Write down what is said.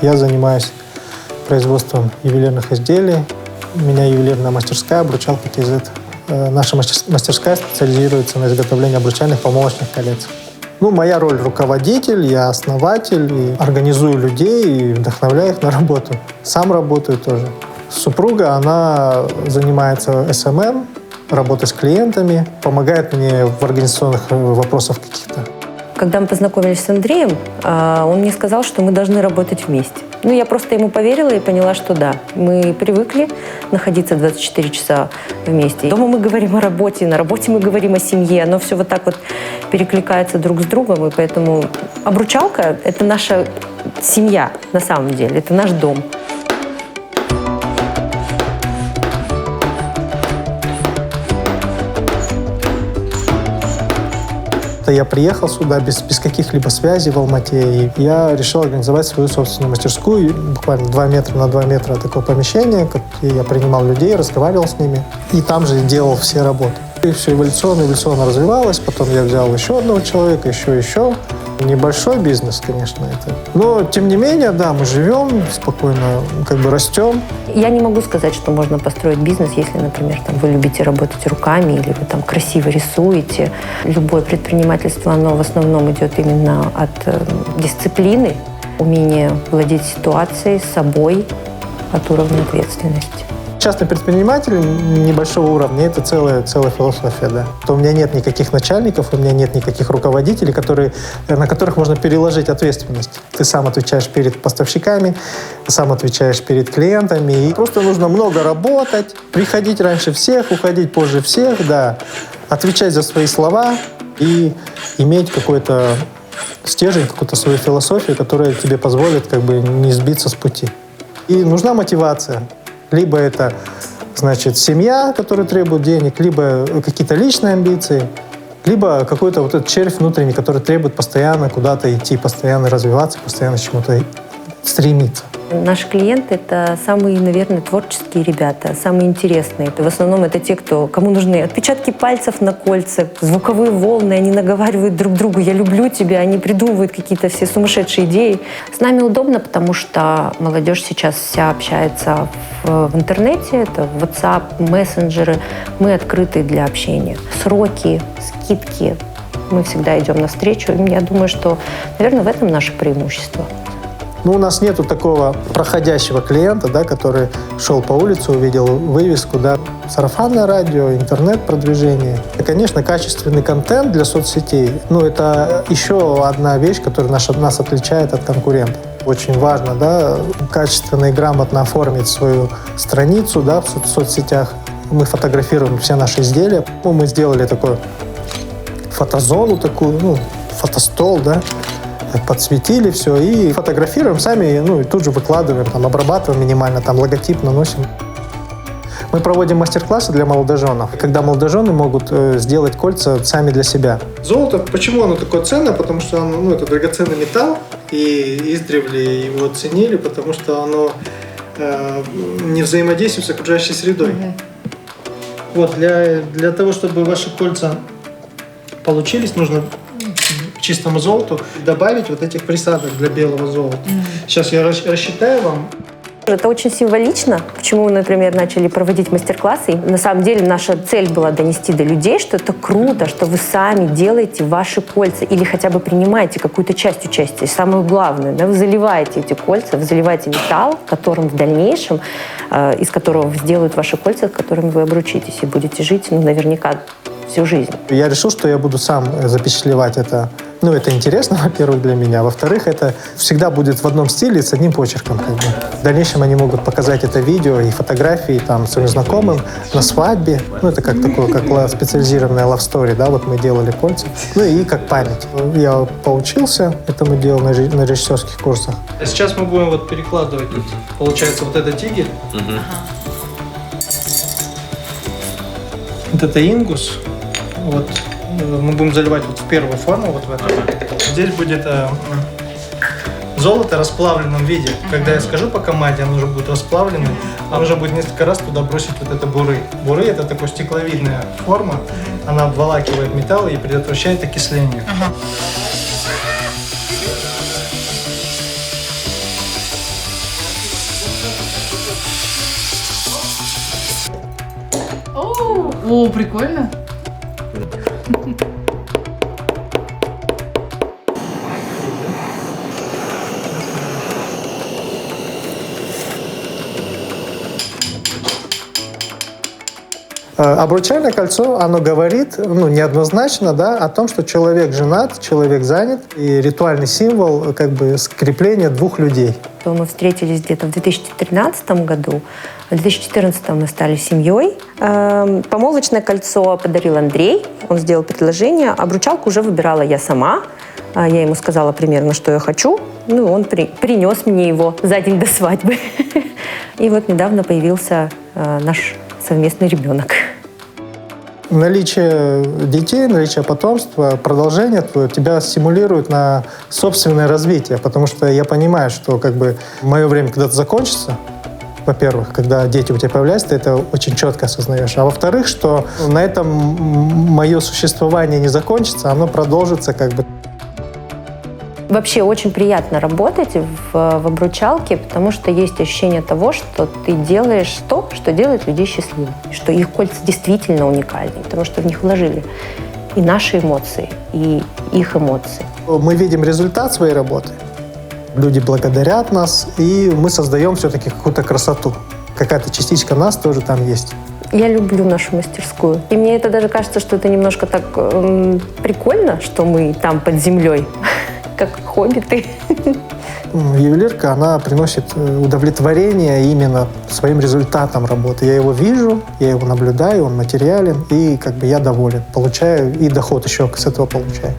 Я занимаюсь производством ювелирных изделий. У меня ювелирная мастерская, обручалка TZ. Наша мастерская специализируется на изготовлении обручальных помолвочных колец. Моя роль — руководитель, я основатель, и организую людей и вдохновляю их на работу. Сам работаю тоже. Супруга, она занимается SMM, работой с клиентами, помогает мне в организационных вопросах каких-то. Когда мы познакомились с Андреем, он мне сказал, что мы должны работать вместе. Я просто ему поверила и поняла, что да. Мы привыкли находиться 24 часа вместе. Дома мы говорим о работе, на работе мы говорим о семье. Оно все вот так вот перекликается друг с другом. И поэтому обручалка — это наша семья на самом деле. Это наш дом. Я приехал сюда без каких-либо связей в Алмате, и я решил организовать свою собственную мастерскую. Буквально 2 метра на 2 метра такое помещение, где я принимал людей, разговаривал с ними, и там же делал все работы. И все эволюционно развивалось. Потом я взял еще одного человека, еще. Небольшой бизнес, конечно, это. Но, тем не менее, да, мы живем спокойно, растем. Я не могу сказать, что можно построить бизнес, если, например, вы любите работать руками или вы красиво рисуете. Любое предпринимательство, оно в основном идет именно от дисциплины, умения владеть ситуацией, собой, от уровня ответственности. Частный предприниматель небольшого уровня — это целая философия, да. То у меня нет никаких начальников, у меня нет никаких руководителей, на которых можно переложить ответственность. Ты сам отвечаешь перед поставщиками, сам отвечаешь перед клиентами. И просто нужно много работать, приходить раньше всех, уходить позже всех, да. Отвечать за свои слова и иметь какой-то стержень, какую-то свою философию, которая тебе позволит не сбиться с пути. И нужна мотивация. Либо это, семья, которая требует денег, либо какие-то личные амбиции, либо какой-то этот червь внутренний, который требует постоянно куда-то идти, постоянно развиваться, постоянно к чему-то стремиться. Наши клиенты — это самые, наверное, творческие ребята, самые интересные. В основном это те, кому нужны отпечатки пальцев на кольцах, звуковые волны, они наговаривают друг другу «я люблю тебя», они придумывают какие-то все сумасшедшие идеи. С нами удобно, потому что молодежь сейчас вся общается в интернете, это WhatsApp, мессенджеры. Мы открыты для общения. Сроки, скидки. Мы всегда идем навстречу. И я думаю, что, наверное, в этом наше преимущество. У нас нету такого проходящего клиента, да, который шел по улице, увидел вывеску, да, сарафанное радио, интернет-продвижение. И, конечно, качественный контент для соцсетей, это еще одна вещь, которая нас отличает от конкурентов. Очень важно, да, качественно и грамотно оформить свою страницу, да, в соцсетях. Мы фотографируем все наши изделия. Мы сделали такую фотозону, фотостол, да, подсветили все и фотографируем сами, и тут же выкладываем, обрабатываем минимально, логотип наносим. Мы проводим мастер-классы для молодоженов, когда молодожены могут сделать кольца сами для себя. Золото, почему оно такое ценное? Потому что оно, это драгоценный металл, и издревле его ценили, потому что оно не взаимодействует с окружающей средой. Для того, чтобы ваши кольца получились, нужно чистому золоту добавить этих присадок для белого золота. Сейчас я рассчитаю вам. Это очень символично, почему мы, например, начали проводить мастер-классы. На самом деле наша цель была донести до людей, что это круто, что вы сами делаете ваши кольца или хотя бы принимаете какую-то часть участия. Самое главное, да, вы заливаете эти кольца, вы заливаете металл, которым в дальнейшем, из которого сделают ваши кольца, которыми вы обручитесь и будете жить, наверняка всю жизнь. Я решил, что я буду сам запечатлевать это. Это интересно, во-первых, для меня. Во-вторых, это всегда будет в одном стиле с одним почерком. В дальнейшем они могут показать это видео и фотографии своим знакомым на свадьбе. Это как специализированная love story, да, мы делали кольца. И как память. Я поучился этому делу на режиссерских курсах. Сейчас мы будем перекладывать, получается, это тигель. Это ингус. Мы будем заливать в первую форму, в эту. Здесь будет золото в расплавленном виде. Когда я скажу по команде, оно уже будет расплавленным, нужно будет несколько раз туда бросить это буры. Буры — это такая стекловидная форма, она обволакивает металл и предотвращает окисление. О, прикольно. Обручальное кольцо, оно говорит, неоднозначно, да, о том, что человек женат, человек занят, и ритуальный символ, как бы, скрепления двух людей. Мы встретились где-то в 2013 году. В 2014 мы стали семьей. Помолвочное кольцо подарил Андрей. Он сделал предложение. Обручалку уже выбирала я сама. Я ему сказала примерно, что я хочу. Он принес мне его за день до свадьбы. И вот недавно появился наш совместный ребенок. Наличие детей, наличие потомства, продолжение твое тебя стимулирует на собственное развитие, потому что я понимаю, что как бы мое время когда-то закончится, во-первых, когда дети у тебя появляются, ты это очень четко осознаешь, а во-вторых, что на этом мое существование не закончится, оно продолжится как бы. Вообще очень приятно работать в обручалке, потому что есть ощущение того, что ты делаешь то, что делает людей счастливыми, что их кольца действительно уникальны, потому что в них вложили и наши эмоции, и их эмоции. Мы видим результат своей работы, люди благодарят нас, и мы создаем все-таки какую-то красоту. Какая-то частичка нас тоже там есть. Я люблю нашу мастерскую. И мне это даже кажется, что это немножко так прикольно, что мы там под землей, как хоббиты. Ювелирка, она приносит удовлетворение именно своим результатом работы. Я его вижу, я его наблюдаю, он материален, и как бы я доволен. Получаю и доход еще с этого получаю.